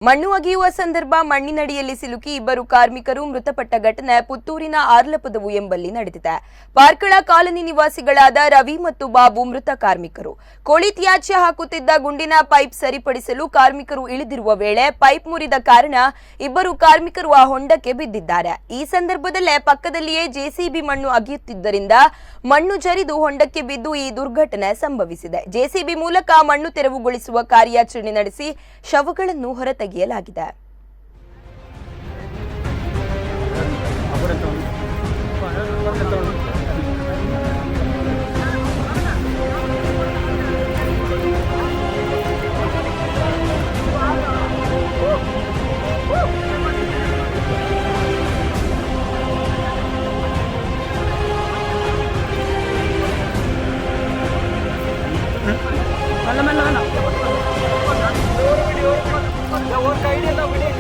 ಮಣ್ಣು ಅಗೆಯುವ ಸಂದರ್ಭ ಮಣ್ಣಿನಡಿಯಲ್ಲಿ ಸಿಲುಕಿ ಇಬ್ಬರು ಕಾರ್ಮಿಕರು ಮೃತಪಟ್ಟ ಘಟನೆ ಪುತ್ತೂರಿನ ಆರ್ಲಪದವು ಎಂಬಲ್ಲಿ ನಡೆದಿದೆ. ಪಾರ್ಕಳ ಕಾಲನಿ ನಿವಾಸಿಗಳಾದ ರವಿ ಮತ್ತು ಬಾಬು ಮೃತ ಕಾರ್ಮಿಕರು. ಕೋಳಿ ತ್ಯಾಜ್ಯ ಹಾಕುತ್ತಿದ್ದ ಗುಂಡಿನ ಪೈಪ್ ಸರಿಪಡಿಸಲು ಕಾರ್ಮಿಕರು ಇಳಿದಿರುವ ವೇಳೆ ಪೈಪ್ ಮುರಿದ ಕಾರಣ ಇಬ್ಬರು ಕಾರ್ಮಿಕರು ಆ ಹೊಂಡಕ್ಕೆ ಬಿದ್ದಿದ್ದಾರೆ. ಈ ಸಂದರ್ಭದಲ್ಲೇ ಪಕ್ಕದಲ್ಲಿಯೇ ಜೆಸಿಬಿ ಮಣ್ಣು ಅಗೆಯುತ್ತಿದ್ದರಿಂದ ಮಣ್ಣು ಜರಿದು ಹೊಂಡಕ್ಕೆ ಬಿದ್ದು ಈ ದುರ್ಘಟನೆ ಸಂಭವಿಸಿದೆ. ಜೆಸಿಬಿ ಮೂಲಕ ಮಣ್ಣು ತೆರವುಗೊಳಿಸುವ ಕಾರ್ಯಾಚರಣೆ ನಡೆಸಿ ಶವಗಳನ್ನು ಹೊರತೆಗೆಯಲಾಗಿದೆ. और